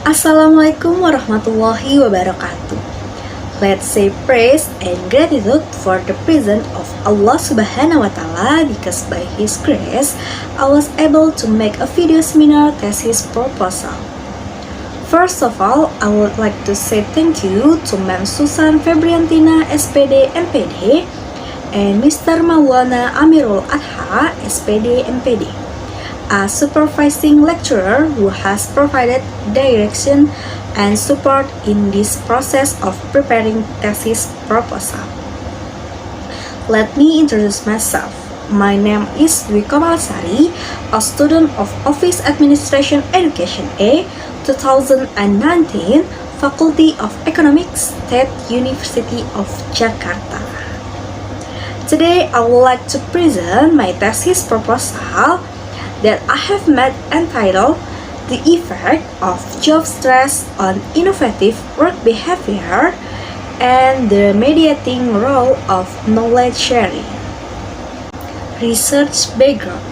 Assalamualaikum warahmatullahi wabarakatuh. Let's say praise and gratitude for the presence of Allah Subhanahu wa Ta'ala, because by His grace I was able to make a video seminar thesis proposal. First of all, I would like to say thank you to Ma'am Susan Febriantina SPD MPD and Mr. Maulana Amirul Adha SPD MPD, a supervising lecturer who has provided direction and support in this process of preparing thesis proposal. Let me introduce myself. My name is Dwi Komalasari, a student of Office Administration Education A, 2019, Faculty of Economics, State University of Jakarta. Today, I would like to present my thesis proposal that I have made entitled The Effect of Job Stress on Innovative Work Behavior and the Mediating Role of Knowledge Sharing. Research background.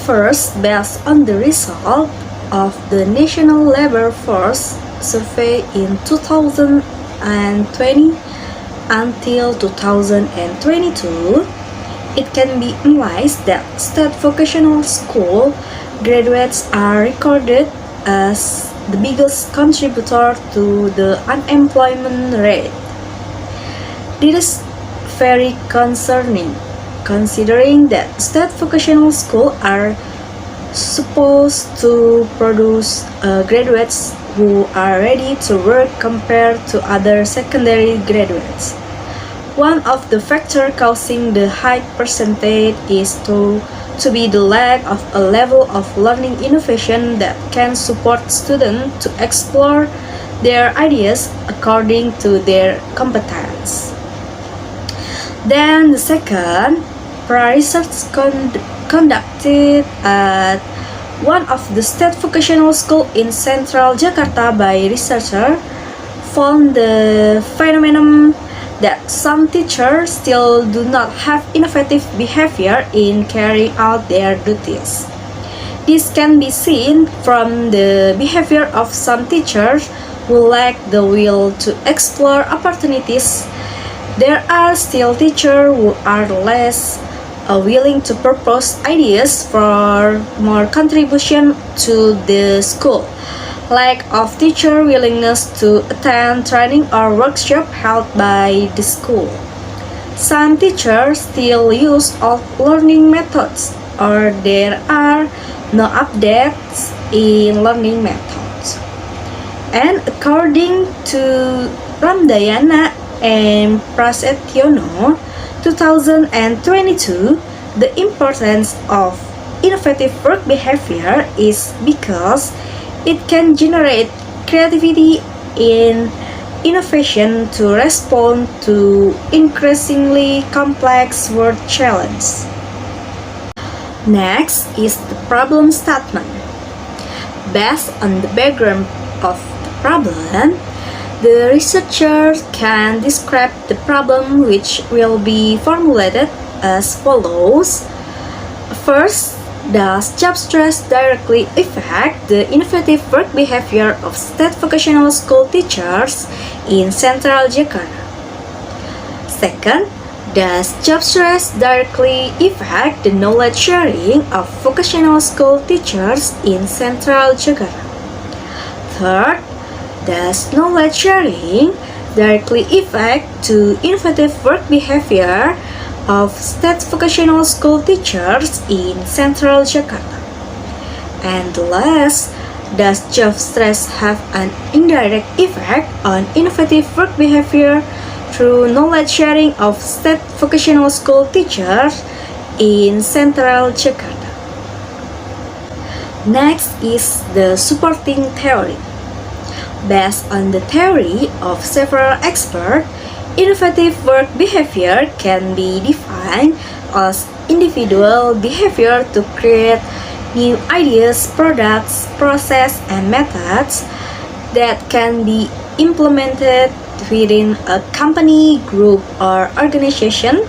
First, based on the result of the National Labor Force Survey in 2020 until 2022, it can be analyzed that state vocational school graduates are recorded as the biggest contributor to the unemployment rate. This is very concerning, considering that state vocational schools are supposed to produce graduates who are ready to work compared to other secondary graduates. One of the factors causing the high percentage is to be the lack of a level of learning innovation that can support students to explore their ideas according to their competence. Then the second, research conducted at one of the state vocational schools in central Jakarta by researchers found the phenomenon that some teachers still do not have innovative behavior in carrying out their duties. This can be seen from the behavior of some teachers who lack the will to explore opportunities. There are still teachers who are less willing to propose ideas for more contribution to the school. Lack of teacher willingness to attend training or workshop held by the school. Some teachers still use old learning methods, or there are no updates in learning methods. And according to Ramdayana and Prasetyono, 2022, the importance of innovative work behavior is because it can generate creativity and innovation to respond to increasingly complex world challenges. Next is the problem statement. Based on the background of the problem, the researcher can describe the problem, which will be formulated as follows. First, does job stress directly affect the innovative work behavior of state vocational school teachers in central Jakarta? Second, does job stress directly affect the knowledge sharing of vocational school teachers in central Jakarta? Third, does knowledge sharing directly affect the innovative work behavior of state vocational school teachers in central Jakarta? And last, does job stress have an indirect effect on innovative work behavior through knowledge sharing of state vocational school teachers in central Jakarta? Next is the supporting theory. Based on the theory of several experts, innovative work behavior can be defined as individual behavior to create new ideas, products, process, and methods that can be implemented within a company, group, or organization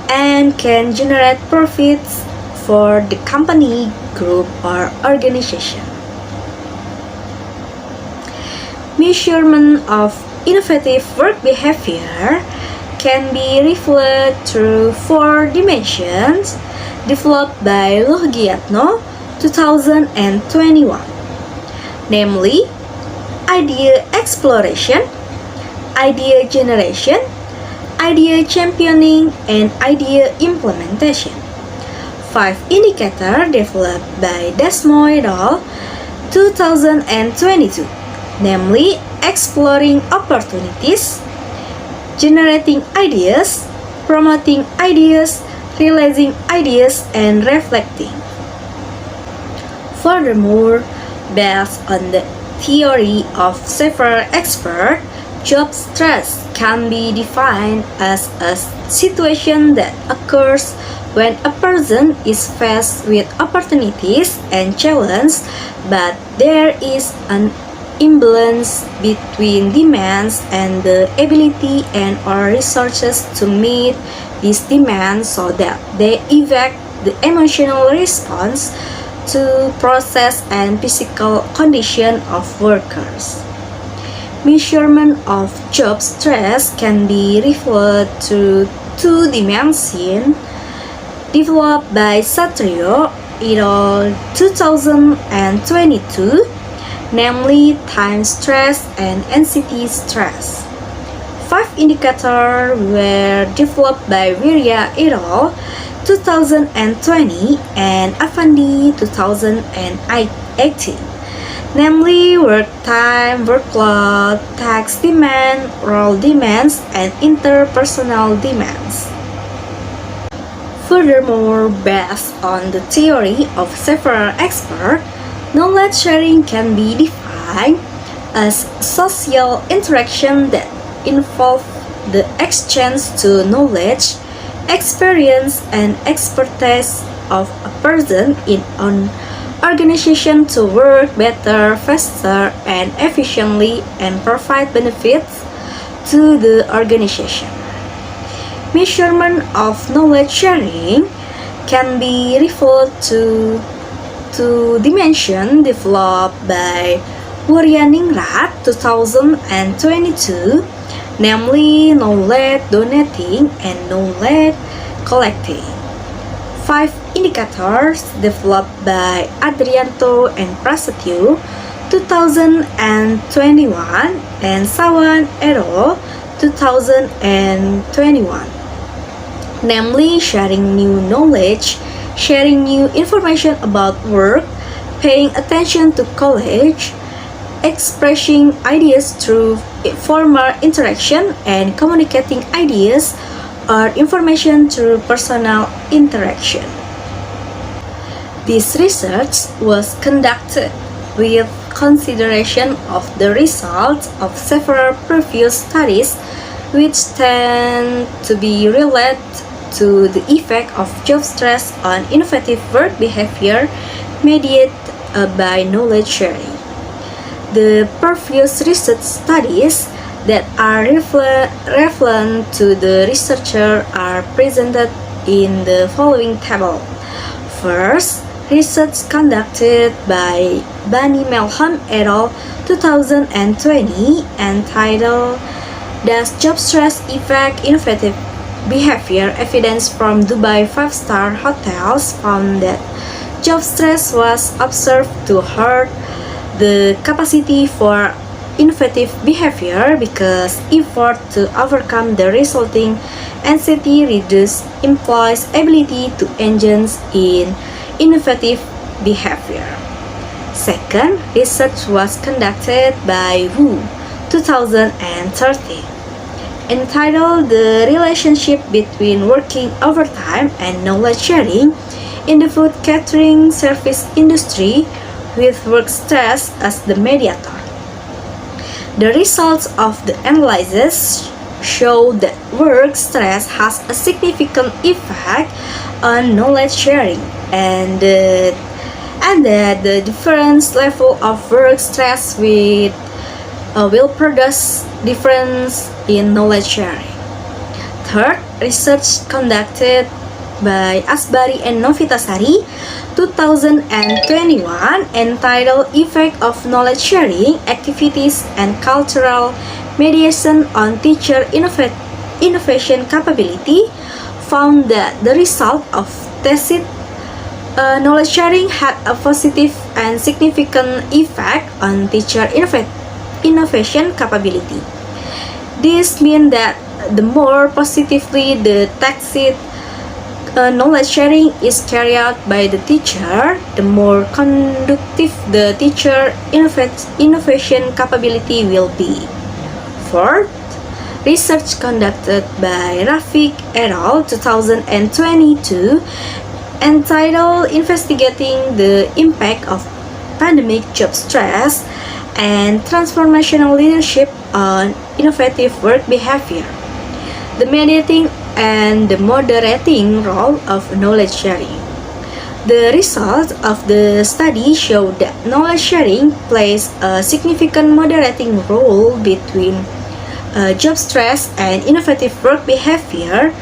and can generate profits for the company, group, or organization. Measurement of innovative work behavior can be referred through four dimensions developed by Logiatno 2021, namely idea exploration, idea generation, idea championing, and idea implementation. 5 indicators developed by Desmo et al. 2022, namely exploring opportunities, generating ideas, promoting ideas, realizing ideas, and reflecting. Furthermore, based on the theory of several experts, job stress can be defined as a situation that occurs when a person is faced with opportunities and challenges, but there is an imbalance between demands and the ability and or resources to meet these demands so that they evoke the emotional response to process and physical condition of workers. Measurement of job stress can be referred to two dimensions developed by Satrio et al. 2022, namely time stress and anxiety stress. 5 indicators were developed by Virya et al. 2020 and Afandi 2018, namely work time, workload, tax demand, role demands, and interpersonal demands. Furthermore, based on the theory of several experts, knowledge sharing can be defined as social interaction that involve the exchange to knowledge, experience, and expertise of a person in an organization to work better, faster, and efficiently and provide benefits to the organization. Measurement of knowledge sharing can be referred to dimension developed by Wuryaningrat 2022, namely knowledge donating and knowledge collecting. 5 indicators developed by Adrianto and Prasetyo 2021 and Sawan et al. 2021, namely sharing new knowledge, sharing new information about work, paying attention to college, expressing ideas through formal interaction, and communicating ideas or information through personal interaction. This research was conducted with consideration of the results of several previous studies which tend to be related to the effect of job stress on innovative work behavior mediated by knowledge sharing. The previous research studies that are relevant to the researcher are presented in the following table. First, research conducted by Bani Melham et al. 2020 entitled Does Job Stress Affect Innovative Behavior? Evidence from Dubai 5-star hotels found that job stress was observed to hurt the capacity for innovative behavior because effort to overcome the resulting anxiety reduces employees' ability to engage in innovative behavior. Second, research was conducted by Wu 2013, entitled The Relationship Between Working Overtime and Knowledge Sharing in the Food Catering Service Industry with Work Stress as the Mediator. The results of the analysis show that work stress has a significant effect on knowledge sharing and that the different level of work stress will produce difference in knowledge sharing. Third, research conducted by Asbari and Novitasari, 2021, entitled Effect of Knowledge Sharing Activities and Cultural Mediation on Teacher Innovation Capability, found that the result of Thesis knowledge sharing had a positive and significant effect on teacher innovation capability. This means that the more positively the Thesis knowledge sharing is carried out by the teacher, the more conducive the teacher innovation capability will be. Fourth, research conducted by Rafiq et al. 2022, entitled Investigating the Impact of Pandemic Job Stress and Transformational Leadership on Innovative Work Behavior, the mediating and the moderating role of knowledge sharing. The results of the study show that knowledge sharing plays a significant moderating role between job stress and innovative work behavior.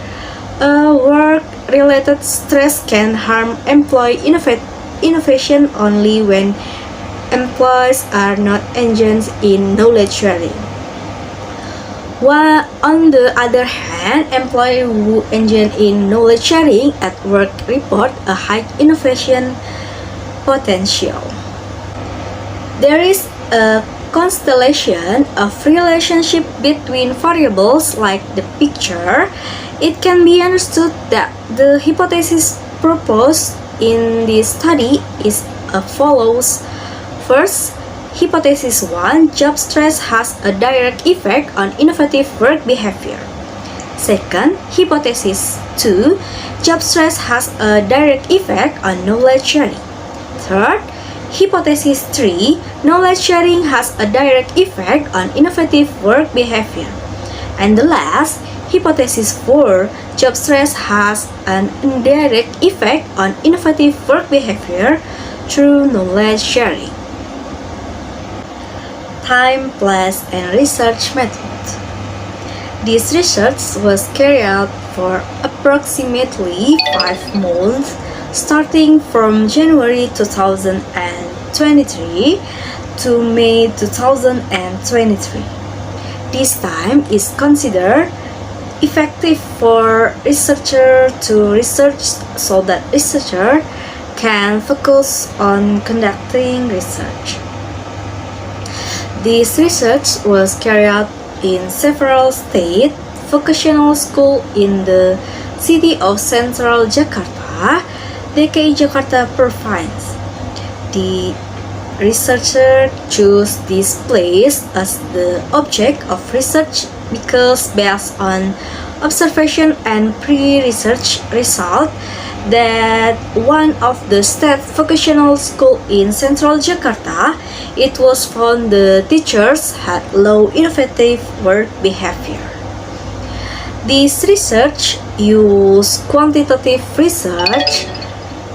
Work-related stress can harm employee innovation only when employees are not engaged in knowledge sharing. While on the other hand, employees who engage in knowledge sharing at work report a high innovation potential. There is a constellation of relationship between variables like the picture. It can be understood that the hypothesis proposed in this study is as follows. First, Hypothesis 1, job stress has a direct effect on innovative work behavior. Second, Hypothesis 2, job stress has a direct effect on knowledge sharing. Third, Hypothesis 3, knowledge sharing has a direct effect on innovative work behavior. And the last, Hypothesis 4, job stress has an indirect effect on innovative work behavior through knowledge sharing. Time, place, and research method. This research was carried out for approximately 5 months, starting from January 2023 to May 2023. This time is considered effective for researcher to research so that researcher can focus on conducting research. This research was carried out in several state vocational schools in the city of Central Jakarta, DKI Jakarta province. The researcher chose this place as the object of research because based on observation and pre-research result that one of the state vocational school in Central Jakarta, it was found the teachers had low innovative work behavior. This research used quantitative research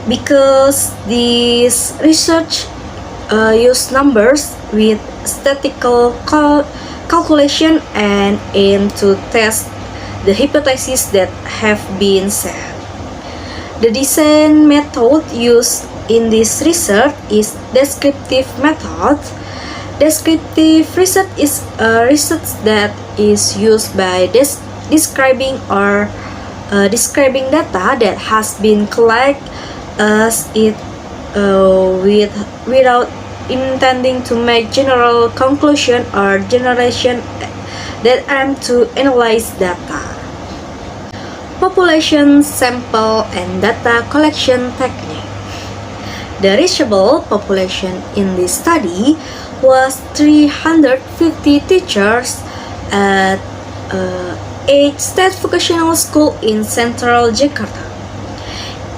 because this research used numbers with statistical calculation and aim to test the hypotheses that have been set. The design method used in this research is descriptive method. Descriptive research is a research that is used by describing data that has been collected as it without intending to make general conclusion or generation that aim to analyze data. Population sample and data collection technique. The reachable population in this study was 350 teachers at 8 state vocational schools in Central Jakarta.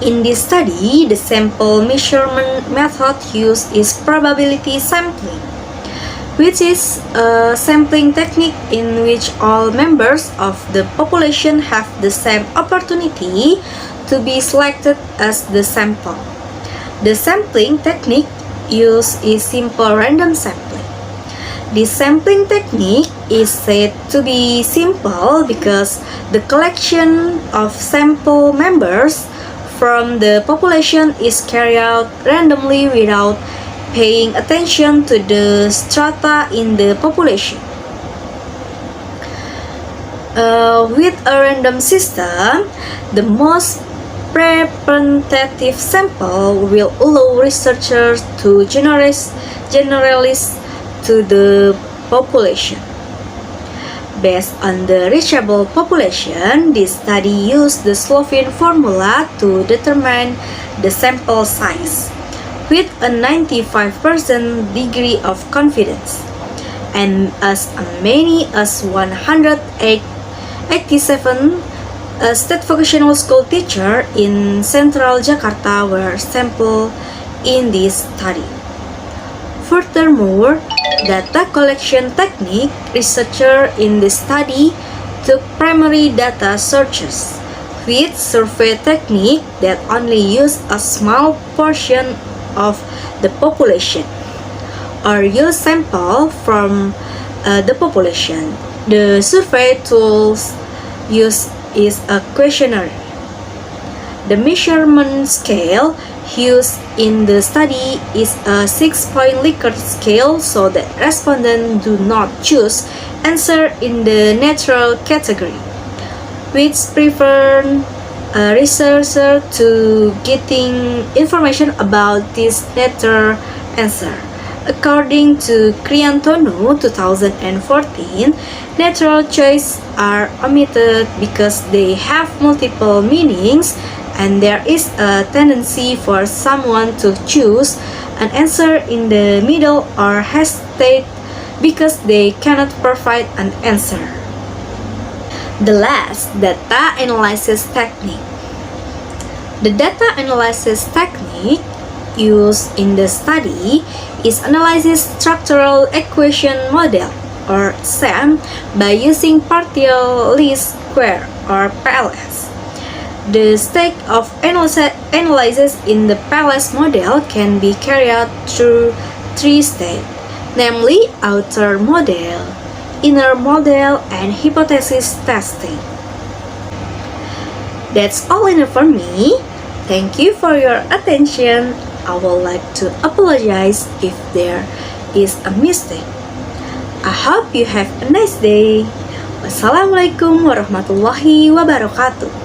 In this study, the sample measurement method used is probability sampling, which is a sampling technique in which all members of the population have the same opportunity to be selected as the sample. The sampling technique used is simple random sampling. This sampling technique is said to be simple because the collection of sample members from the population is carried out randomly without paying attention to the strata in the population. With a random system, the most representative sample will allow researchers to generalize to the population. Based on the reachable population, this study used the Slovene formula to determine the sample size, with a 95% degree of confidence, and as many as 187 state vocational school teachers in central Jakarta were sampled in this study. Furthermore, data collection technique researchers in the study took primary data sources, with survey technique that only use a small portion of the population, or use sample from the population. The survey tools used is a questionnaire. The measurement scale used in the study is a 6-point Likert scale so that respondents do not choose answer in the natural category, which prevents a researcher to getting information about this natural answer. According to Kriantono 2014, natural choices are omitted because they have multiple meanings, and there is a tendency for someone to choose an answer in the middle or hesitate because they cannot provide an answer. The last, data analysis technique. The data analysis technique used in the study is analysis structural equation model, or SEM, by using partial least square, or PLS. The stage of analysis in the PLS model can be carried out through 3 stages, namely outer model, inner model, and hypothesis testing. That's all enough for me. Thank you for your attention. I would like to apologize if there is a mistake. I hope you have a nice day. Wassalamualaikum warahmatullahi wabarakatuh.